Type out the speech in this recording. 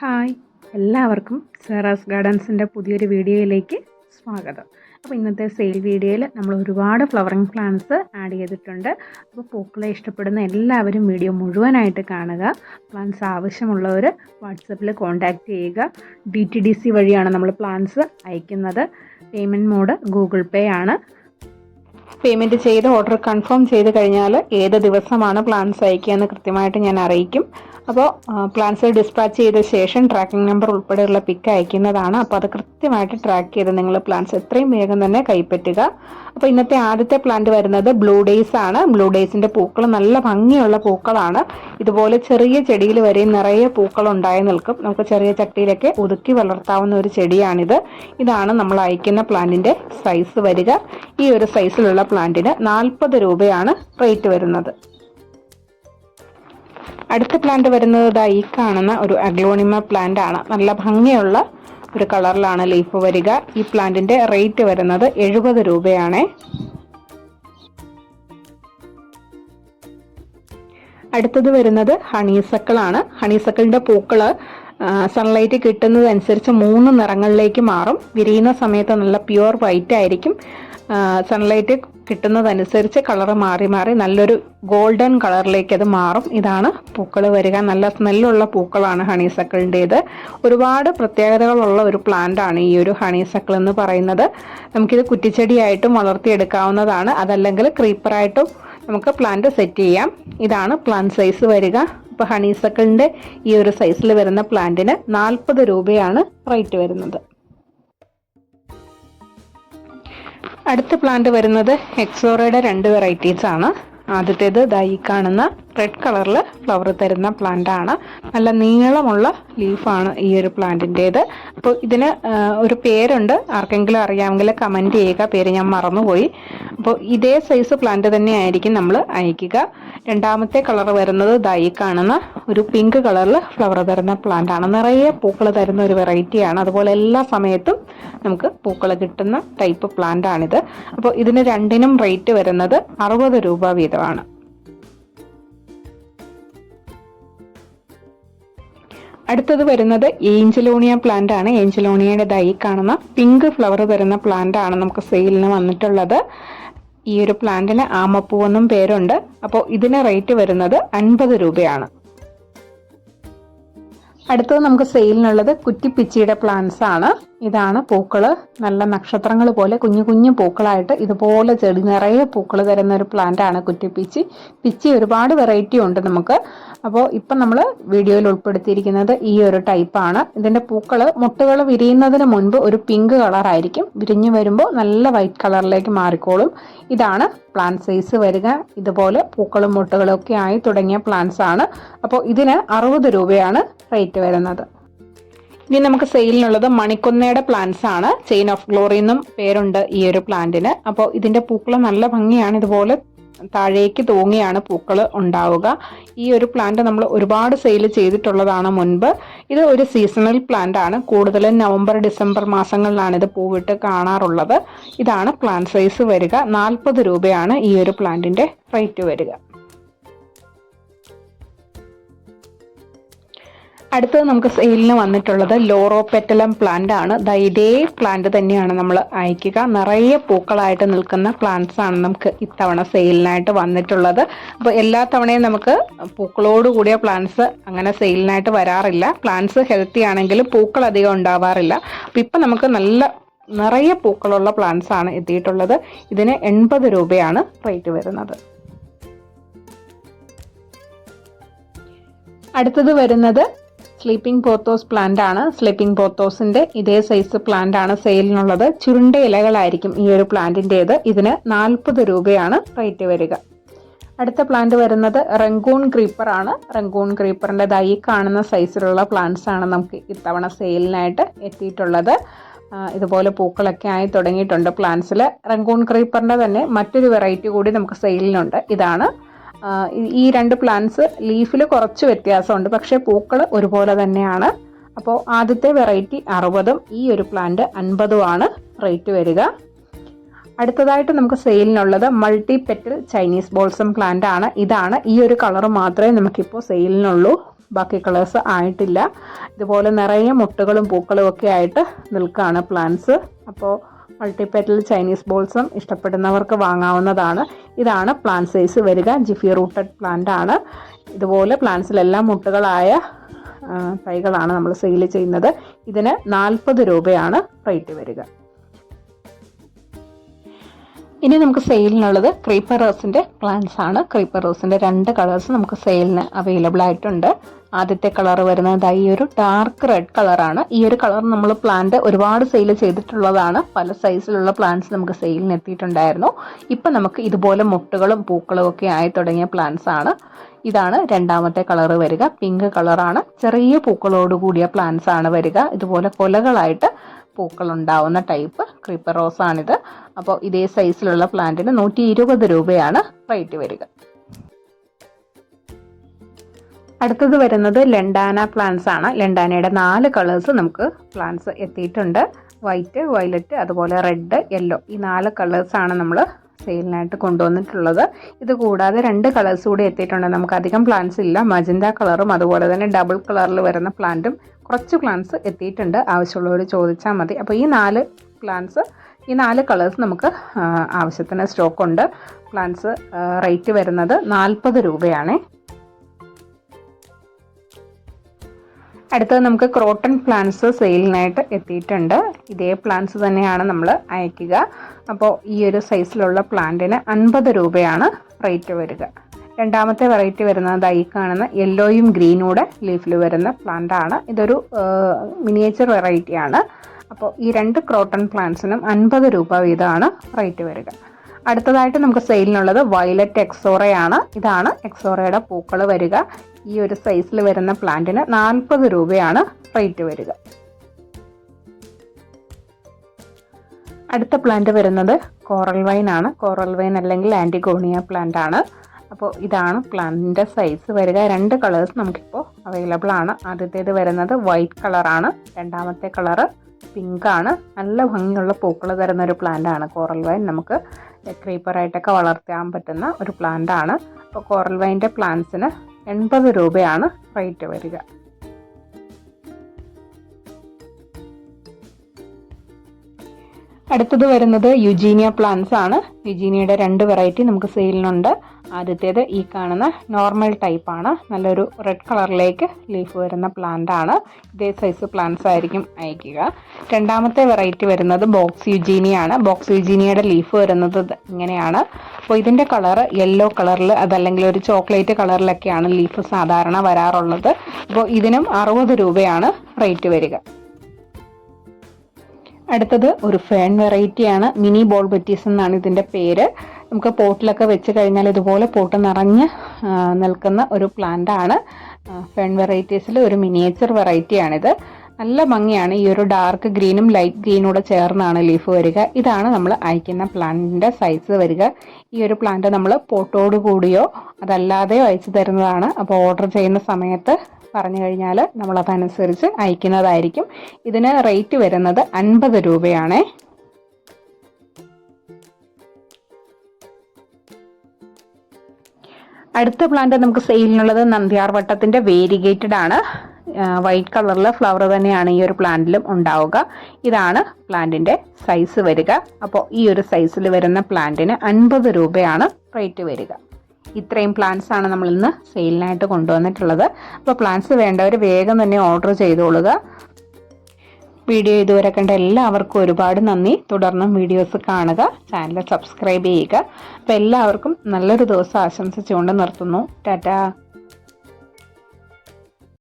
Hi, എല്ലാവർക്കും സെറാസ് ഗാർഡൻസിൻ്റെ പുതിയൊരു വീഡിയോയിലേക്ക് സ്വാഗതം. അപ്പോൾ ഇന്നത്തെ സെയിൽ വീഡിയോയിൽ നമ്മൾ ഒരുപാട് ഫ്ലവറിങ് പ്ലാന്റ്സ് ആഡ് ചെയ്തിട്ടുണ്ട്. അപ്പോൾ പൂക്കളെ ഇഷ്ടപ്പെടുന്ന എല്ലാവരും വീഡിയോ മുഴുവനായിട്ട് കാണുക. പ്ലാന്റ്സ് ആവശ്യമുള്ളവർ വാട്സപ്പിൽ കോൺടാക്റ്റ് ചെയ്യുക. DTDC വഴിയാണ് നമ്മൾ പ്ലാന്റ്സ് അയക്കുന്നത്. പേയ്മെൻറ്റ് മോഡ് ഗൂഗിൾ പേ ആണ്. പേയ്മെൻറ്റ് ചെയ്ത് ഓർഡർ കൺഫേം ചെയ്ത് കഴിഞ്ഞാൽ ഏത് ദിവസമാണ് പ്ലാന്റ്സ് അയക്കുക എന്ന് കൃത്യമായിട്ട് ഞാൻ അറിയിക്കും. അപ്പോൾ പ്ലാന്റ്സ് ഡിസ്പാച്ച് ചെയ്ത ശേഷം ട്രാക്കിംഗ് നമ്പർ ഉൾപ്പെടെയുള്ള പിക്ക് അയക്കുന്നതാണ്. അപ്പോൾ അത് കൃത്യമായിട്ട് ട്രാക്ക് ചെയ്ത് നിങ്ങൾ പ്ലാന്റ്സ് എത്രയും വേഗം തന്നെ കൈപ്പറ്റുക. അപ്പോൾ ഇന്നത്തെ ആദ്യത്തെ പ്ലാന്റ് വരുന്നത് ബ്ലൂ ഡേയ്സ് ആണ്. ബ്ലൂ ഡേയ്സിൻ്റെ പൂക്കൾ നല്ല ഭംഗിയുള്ള പൂക്കളാണ്. ഇതുപോലെ ചെറിയ ചെടിയിൽ വരെയും നിറയെ പൂക്കൾ ഉണ്ടായി നിൽക്കും. നമുക്ക് ചെറിയ ചട്ടിയിലൊക്കെ ഒതുക്കി വളർത്താവുന്ന ഒരു ചെടിയാണിത്. ഇതാണ് നമ്മൾ അയക്കുന്ന പ്ലാന്റിൻ്റെ സൈസ് വരിക. ഈ ഒരു സൈസിലുള്ള പ്ലാന്റിന് 40 രൂപയാണ് റേറ്റ് വരുന്നത്. അടുത്ത പ്ലാന്റ് വരുന്നത് ഈ കാണുന്ന ഒരു അഗ്ലോണിമ പ്ലാന്റ് ആണ്. നല്ല ഭംഗിയുള്ള ഒരു കളറിലാണ് ലീഫ് വരിക. ഈ പ്ലാന്റിന്റെ റേറ്റ് വരുന്നത് 70 രൂപയാണ്. അടുത്തത് വരുന്നത് ഹണീസക്കിൾ ആണ്. ഹണീസക്കിളിന്റെ പൂക്കള് സൺലൈറ്റ് കിട്ടുന്നതനുസരിച്ച് 3 നിറങ്ങളിലേക്ക് മാറും. വിരിയുന്ന സമയത്ത് നല്ല പ്യുവർ വൈറ്റ് ആയിരിക്കും. സൺലൈറ്റ് കിട്ടുന്നതനുസരിച്ച് കളറ് മാറി മാറി നല്ലൊരു ഗോൾഡൻ കളറിലേക്ക് അത് മാറും. ഇതാണ് പൂക്കൾ വരിക. നല്ല സ്മെല്ലുള്ള പൂക്കളാണ് ഹണീസക്കിളിൻ്റേത്. ഒരുപാട് പ്രത്യേകതകളുള്ള ഒരു പ്ലാന്റ് ആണ് ഈ ഒരു ഹണീസക്കിൾ എന്ന് പറയുന്നത്. നമുക്കിത് കുറ്റിച്ചെടിയായിട്ടും വളർത്തിയെടുക്കാവുന്നതാണ്. അതല്ലെങ്കിൽ ക്രീപ്പറായിട്ടും നമുക്ക് പ്ലാന്റ് സെറ്റ് ചെയ്യാം. ഇതാണ് പ്ലാന്റ് സൈസ് വരിക. ഇപ്പോൾ ഹണീസക്കിളിൻ്റെ ഈ ഒരു സൈസിൽ വരുന്ന പ്ലാന്റിന് 40 രൂപയാണ് റേറ്റ് വരുന്നത്. അടുത്ത പ്ലാന്റ് വരുന്നത് ഹെക്സോറയുടെ 2 വെറൈറ്റീസ് ആണ്. ആദ്യത്തേത് ഈ കാണുന്ന റെഡ് കളറിൽ ഫ്ലവർ തരുന്ന പ്ലാന്റ് ആണ്. നല്ല നീളമുള്ള ലീഫാണ് ഈ ഒരു പ്ലാന്റിൻ്റേത്. അപ്പോൾ ഇതിന് ഒരു പേരുണ്ട്. ആർക്കെങ്കിലും അറിയാമെങ്കിൽ കമൻറ്റ് ചെയ്യുക. പേര് ഞാൻ മറന്നുപോയി. അപ്പോൾ ഇതേ സൈസ് പ്ലാന്റ് തന്നെ ആയിരിക്കും നമ്മൾ അയക്കുക. രണ്ടാമത്തെ കളർ വരുന്നത് ഈ കാണുന്ന ഒരു പിങ്ക് കളറിൽ ഫ്ലവർ തരുന്ന പ്ലാന്റ് ആണ്. നിറയെ പൂക്കൾ തരുന്ന ഒരു വെറൈറ്റിയാണ്. അതുപോലെ എല്ലാ സമയത്തും നമുക്ക് പൂക്കൾ കിട്ടുന്ന ടൈപ്പ് പ്ലാന്റ് ആണിത്. അപ്പോൾ ഇതിന് രണ്ടിനും റേറ്റ് വരുന്നത് 60 രൂപ വീതമാണ്. അടുത്തത് വരുന്നത് ഏഞ്ചലോണിയ പ്ലാന്റ് ആണ്. ഏഞ്ചലോണിയയുടെ ഈ കാണുന്ന പിങ്ക് ഫ്ലവർ തരുന്ന പ്ലാന്റ് ആണ് നമുക്ക് സെയിലിന് വന്നിട്ടുള്ളത്. ഈ ഒരു പ്ലാന്റിന് ആമപ്പൂവെന്നും പേരുണ്ട്. അപ്പോൾ ഇതിന് റേറ്റ് വരുന്നത് 50 രൂപയാണ്. അടുത്തത് നമുക്ക് സെയിലിനുള്ളത് കുറ്റിപ്പിച്ചിയുടെ പ്ലാന്റ്സ് ആണ്. ഇതാണ് പൂക്കള്. നല്ല നക്ഷത്രങ്ങൾ പോലെ കുഞ്ഞു കുഞ്ഞു പൂക്കളായിട്ട് ഇതുപോലെ ചെടി നിറയെ പൂക്കൾ തരുന്ന ഒരു പ്ലാന്റ് ആണ് കുറ്റിപ്പിച്ചി. പിച്ചി ഒരുപാട് വെറൈറ്റി ഉണ്ട് നമുക്ക്. അപ്പോൾ ഇപ്പം നമ്മൾ വീഡിയോയിൽ ഉൾപ്പെടുത്തിയിരിക്കുന്നത് ഈ ഒരു ടൈപ്പാണ്. ഇതിൻ്റെ പൂക്കൾ മുട്ടുകൾ വിരിയുന്നതിന് മുൻപ് ഒരു പിങ്ക് കളറായിരിക്കും. വിരിഞ്ഞു വരുമ്പോൾ നല്ല വൈറ്റ് കളറിലേക്ക് മാറിക്കോളും. ഇതാണ് പ്ലാന്റ് സൈസ് വരിക. ഇതുപോലെ പൂക്കളും മുട്ടുകളും ഒക്കെ ആയി തുടങ്ങിയ പ്ലാന്റ്സ് ആണ്. അപ്പോൾ ഇതിന് 60 രൂപയാണ് റേറ്റ് വരുന്നത്. ഇനി നമുക്ക് സെയിലിനുള്ളത് മണിക്കൊന്നയുടെ പ്ലാന്റ്സ് ആണ്. ചെയിൻ ഓഫ് ഗ്ലോറി എന്നും പേരുണ്ട് ഈ ഒരു പ്ലാന്റിന്. അപ്പോൾ ഇതിന്റെ പൂക്കൾ നല്ല ഭംഗിയാണ്. ഇതുപോലെ താഴേക്ക് തൂങ്ങിയാണ് പൂക്കൾ ഉണ്ടാവുക. ഈ ഒരു പ്ലാന്റ് നമ്മൾ ഒരുപാട് സെയിൽ ചെയ്തിട്ടുള്ളതാണ് മുൻപ്. ഇത് ഒരു സീസണൽ പ്ലാന്റ് ആണ്. കൂടുതലും നവംബർ ഡിസംബർ മാസങ്ങളിലാണ് ഇത് പൂവിട്ട് കാണാറുള്ളത്. ഇതാണ് പ്ലാന്റ് സൈസ് വരിക. 40 രൂപയാണ് ഈ ഒരു പ്ലാന്റിന്റെ റേറ്റ് വരിക. അടുത്തത് നമുക്ക് സെയിലിന് വന്നിട്ടുള്ളത് ലോറോപെറ്റലം പ്ലാന്റ് ആണ്. ഇതേ പ്ലാന്റ് തന്നെയാണ് നമ്മൾ അയക്കുക. നിറയെ പൂക്കളായിട്ട് നിൽക്കുന്ന പ്ലാന്റ്സ് ആണ് നമുക്ക് ഇത്തവണ സെയിലിനായിട്ട് വന്നിട്ടുള്ളത്. അപ്പോൾ എല്ലാ തവണയും നമുക്ക് പൂക്കളോട് കൂടിയ പ്ലാന്റ്സ് അങ്ങനെ സെയിലിനായിട്ട് വരാറില്ല. പ്ലാന്റ്സ് ഹെൽത്തി ആണെങ്കിലും പൂക്കൾ അധികം ഉണ്ടാവാറില്ല. അപ്പോൾ ഇപ്പം നമുക്ക് നിറയെ പൂക്കളുള്ള പ്ലാന്റ്സ് ആണ് എത്തിയിട്ടുള്ളത്. ഇതിന് 80 രൂപയാണ് റേറ്റ് വരുന്നത്. അടുത്തത് വരുന്നത് സ്ലീപ്പിംഗ് പോത്തോസ് പ്ലാന്റ് ആണ്. സ്ലീപ്പിംഗ് പോത്തോസിന്റെ ഇതേ സൈസ് പ്ലാന്റ് ആണ് സെയിലിനുള്ളത്. ചുരുണ്ട ഇലകളായിരിക്കും ഈ ഒരു പ്ലാന്റിൻ്റെത്. ഇതിന് 40 രൂപയാണ് റേറ്റ് വരിക. അടുത്ത പ്ലാന്റ് വരുന്നത് റംഗൂൺ ക്രീപ്പർ ആണ്. റംഗൂൺ ക്രീപ്പറിന്റെ ഈ കാണുന്ന സൈസിലുള്ള പ്ലാന്റ്സ് ആണ് നമുക്ക് ഇത്തവണ സെയിലിനായിട്ട് എത്തിയിട്ടുള്ളത്. ഇതുപോലെ പൂക്കളൊക്കെ ആയി തുടങ്ങിയിട്ടുണ്ട് പ്ലാന്റ്സിൽ. റംഗൂൺ ക്രീപ്പറിന്റെ തന്നെ മറ്റൊരു വെറൈറ്റി കൂടി നമുക്ക് സെയിലിനുണ്ട്. ഇതാണ്. ഈ 2 പ്ലാന്റ്സ് ലീഫിൽ കുറച്ച് വ്യത്യാസമുണ്ട്, പക്ഷേ പൂക്കൾ ഒരുപോലെ തന്നെയാണ്. അപ്പോൾ ആദ്യത്തെ വെറൈറ്റി 60ഉം ഈ ഒരു പ്ലാന്റ് 50ഉമാണ് റേറ്റ് വരിക. അടുത്തതായിട്ട് നമുക്ക് സെയിലിനുള്ളത് multi petal Chinese balsam plant ആണ്. ഇതാണ്. ഈ ഒരു കളർ മാത്രമേ നമുക്കിപ്പോൾ സെയിലിനുള്ളൂ. ബാക്കി കളേഴ്സ് ആയിട്ടില്ല. ഇതുപോലെ നിറയെ മുട്ടുകളും പൂക്കളും ഒക്കെ ആയിട്ട് നിൽക്കുകയാണ് പ്ലാന്റ്സ്. അപ്പോൾ മൾട്ടിപെറ്റൽ ചൈനീസ് ബോൾസം ഇഷ്ടപ്പെടുന്നവർക്ക് വാങ്ങാവുന്നതാണ്. ഇതാണ് പ്ലാന്റ് സൈസ് വരിക. ജിഫി റൂട്ടഡ് പ്ലാന്റ് ആണ്. ഇതുപോലെ പ്ലാന്റ്സിലെല്ലാം മുട്ടുകളായ തൈകളാണ് നമ്മൾ സെയിൽ ചെയ്യുന്നത്. ഇതിന് 40 രൂപയാണ് റേറ്റ് വരിക. ഇനി നമുക്ക് സെയിലിനുള്ളത് ക്രീപ്പർ റോസിൻ്റെ പ്ലാന്റ്സ് ആണ്. ക്രീപ്പർ റോസിൻ്റെ 2 കളേഴ്സ് നമുക്ക് സെയിലിന് അവൈലബിൾ ആയിട്ടുണ്ട്. ആദ്യത്തെ കളർ വരുന്നത് ഈ ഒരു ഡാർക്ക് റെഡ് കളറാണ്. ഈ ഒരു കളർ നമ്മൾ പ്ലാന്റ് ഒരുപാട് സെയിൽ ചെയ്തിട്ടുള്ളതാണ്. പല സൈസിലുള്ള പ്ലാന്റ്സ് നമുക്ക് സെയിലിന് എത്തിയിട്ടുണ്ടായിരുന്നു. ഇപ്പം നമുക്ക് ഇതുപോലെ മുട്ടുകളും പൂക്കളും ഒക്കെ ആയി തുടങ്ങിയ പ്ലാന്റ്സ് ആണ്. ഇതാണ് രണ്ടാമത്തെ കളർ വരിക. പിങ്ക് കളറാണ്. ചെറിയ പൂക്കളോട് കൂടിയ പ്ലാന്റ്സ് ആണ് വരിക. ഇതുപോലെ കൊലകളായിട്ട് പൂക്കൾ ഉണ്ടാവുന്ന ടൈപ്പ് ക്രീപ്പർ റോസ് ആണിത്. അപ്പോൾ ഇതേ സൈസിലുള്ള പ്ലാന്റിന് 120 രൂപയാണ് റേറ്റ് വരിക. അടുത്തത് വരുന്നത് ലെൻഡാന പ്ലാന്റ്സ് ആണ്. ലെൻഡാനയുടെ 4 കളേഴ്സ് നമുക്ക് പ്ലാന്റ്സ് എത്തിയിട്ടുണ്ട്. വൈറ്റ്, വയലറ്റ്, അതുപോലെ റെഡ്, യെല്ലോ. ഈ 4 കളേഴ്സാണ് നമ്മൾ സെയിലിനായിട്ട് കൊണ്ടുവന്നിട്ടുള്ളത്. ഇത് കൂടാതെ 2 കളേഴ്സ് കൂടി എത്തിയിട്ടുണ്ട്. നമുക്ക് അധികം പ്ലാന്റ്സ് ഇല്ല. മജന്ത കളറും അതുപോലെ തന്നെ ഡബിൾ കളറിൽ വരുന്ന പ്ലാന്റും കുറച്ച് പ്ലാന്റ്സ് എത്തിയിട്ടുണ്ട്. ആവശ്യമുള്ളവർ ചോദിച്ചാൽ മതി. അപ്പോൾ ഈ 4 കളേഴ്സ് നമുക്ക് ആവശ്യത്തിന് സ്റ്റോക്ക് ഉണ്ട്. പ്ലാന്റ്സ് റേറ്റ് വരുന്നത് 40 രൂപയാണ്. അടുത്തത് നമുക്ക് ക്രോട്ടൺ പ്ലാന്റ്സ് സെയിലിനായിട്ട് എത്തിയിട്ടുണ്ട്. ഇതേ പ്ലാന്റ്സ് തന്നെയാണ് നമ്മൾ അയക്കുക. അപ്പോൾ ഈ ഒരു സൈസിലുള്ള പ്ലാന്റിന് 50 രൂപയാണ് റേറ്റ് വരിക. രണ്ടാമത്തെ വെറൈറ്റി വരുന്നത് ഈ കാണുന്ന യെല്ലോയും ഗ്രീനൂടെ ലീഫിൽ വരുന്ന പ്ലാന്റ് ആണ്. ഇതൊരു മിനിയേച്ചർ വെറൈറ്റിയാണ്. അപ്പോൾ ഈ 2 ക്രോട്ടൺ പ്ലാന്റ്സിനും 50 രൂപ വീതമാണ് റേറ്റ് വരിക. അടുത്തതായിട്ട് നമുക്ക് സെയിലിനുള്ളത് വയലറ്റ് എക്സോറയാണ്. ഇതാണ് എക്സോറയുടെ പൂക്കൾ വരിക. ഈ ഒരു സൈസിൽ വരുന്ന പ്ലാന്റിന് 40 രൂപയാണ് റേറ്റ് വരിക. അടുത്ത പ്ലാന്റ് വരുന്നത് കോറൽ വൈൻ ആണ്. കോറൽ വൈൻ അല്ലെങ്കിൽ ആൻറ്റിഗോണിയ പ്ലാന്റ് ആണ്. അപ്പോൾ ഇതാണ് പ്ലാന്റിൻ്റെ സൈസ് വരിക. 2 കളേഴ്സ് നമുക്കിപ്പോൾ അവൈലബിൾ ആണ്. ആദ്യത്തേത് വരുന്നത് വൈറ്റ് കളറാണ്. രണ്ടാമത്തെ കളറ് പിങ്ക് ആണ്. നല്ല ഭംഗിയുള്ള പൂക്കൾ തരുന്ന ഒരു പ്ലാന്റ് ആണ് കോറൽ വൈൻ. നമുക്ക് ക്രീപ്പറായിട്ടൊക്കെ വളർത്താൻ പറ്റുന്ന ഒരു പ്ലാന്റ് ആണ്. അപ്പോൾ കോറൽ വൈൻ്റെ പ്ലാന്റ്സിന് 80 രൂപയാണ് റേറ്റ് വരിക. അടുത്തത് വരുന്നത് യുജീനിയ പ്ലാന്റ്സ് ആണ്. യുജീനിയയുടെ 2 വെറൈറ്റി നമുക്ക് സെയിലിനുണ്ട്. ആദ്യത്തേത് ഈ കാണുന്ന നോർമൽ ടൈപ്പാണ്. നല്ലൊരു റെഡ് കളറിലേക്ക് ലീഫ് വരുന്ന പ്ലാന്റ് ആണ്. ഇതേ സൈസ് പ്ലാന്റ്സ് ആയിരിക്കും അയക്കുക. രണ്ടാമത്തെ വെറൈറ്റി വരുന്നത് ബോക്സ് യുജീനിയ ആണ്. ബോക്സ് യുജീനിയയുടെ ലീഫ് വരുന്നത് ഇങ്ങനെയാണ്. അപ്പോൾ ഇതിൻ്റെ കളറ് യെല്ലോ കളറിൽ അതല്ലെങ്കിൽ ഒരു ചോക്ലേറ്റ് കളറിലൊക്കെയാണ് ലീഫ് സാധാരണ വരാറുള്ളത്. അപ്പോൾ ഇതിനും 60 രൂപയാണ് റേറ്റ് വരിക. അടുത്തത് ഒരു ഫേൺ വെറൈറ്റിയാണ്. മിനി ബോൾ ബെറ്റീസ് എന്നാണ് ഇതിൻ്റെ പേര്. നമുക്ക് പോട്ടിലൊക്കെ വെച്ച് കഴിഞ്ഞാൽ ഇതുപോലെ പോട്ട് നിറഞ്ഞ് നിൽക്കുന്ന ഒരു പ്ലാന്റ് ആണ്. ഫേൺ വെറൈറ്റീസിൽ ഒരു മിനിയേച്ചർ വെറൈറ്റിയാണിത്. നല്ല ഭംഗിയാണ്. ഈ ഒരു ഡാർക്ക് ഗ്രീനും ലൈറ്റ് ഗ്രീനൂടെ ചേർന്നാണ് ലീഫ് വരിക. ഇതാണ് നമ്മൾ അയക്കുന്ന പ്ലാന്റിൻ്റെ സൈസ് വരിക. ഈ ഒരു പ്ലാന്റ് നമ്മൾ പോട്ടോട് കൂടിയോ അതല്ലാതെയോ അയച്ചു തരുന്നതാണ്. അപ്പോൾ ഓർഡർ ചെയ്യുന്ന സമയത്ത് പറഞ്ഞു കഴിഞ്ഞാൽ നമ്മളതനുസരിച്ച് അയക്കുന്നതായിരിക്കും. ഇതിന് റേറ്റ് വരുന്നത് 50 രൂപയാണ്. അടുത്ത പ്ലാന്റ് നമുക്ക് സെയിലിനുള്ളത് നന്ദ്യാർ വട്ടത്തിൻ്റെ വേരിഗേറ്റഡ് ആണ്. വൈറ്റ് കളറിലെ ഫ്ലവർ തന്നെയാണ് ഈ ഒരു പ്ലാന്റിലും ഉണ്ടാവുക. ഇതാണ് പ്ലാന്റിൻ്റെ സൈസ് വരിക. അപ്പോൾ ഈ ഒരു സൈസിൽ വരുന്ന പ്ലാന്റിന് 50 രൂപയാണ് റേറ്റ് വരിക. ഇത്രയും പ്ലാന്റ്സ് ആണ് നമ്മൾ ഇന്ന് സെയിലിനായിട്ട് കൊണ്ടുവന്നിട്ടുള്ളത്. അപ്പോൾ പ്ലാന്റ്സ് വേണ്ടവർ വേഗം തന്നെ ഓർഡർ ചെയ്തോളുക. വീഡിയോ ഇതുവരെ കണ്ട എല്ലാവർക്കും ഒരുപാട് നന്ദി. തുടർന്നും വീഡിയോസ് കാണുക, ചാനൽ സബ്സ്ക്രൈബ് ചെയ്യുക. അപ്പോൾ എല്ലാവർക്കും നല്ലൊരു ദിവസം ആശംസിച്ചുകൊണ്ട് നിർത്തുന്നു. ടാറ്റാ.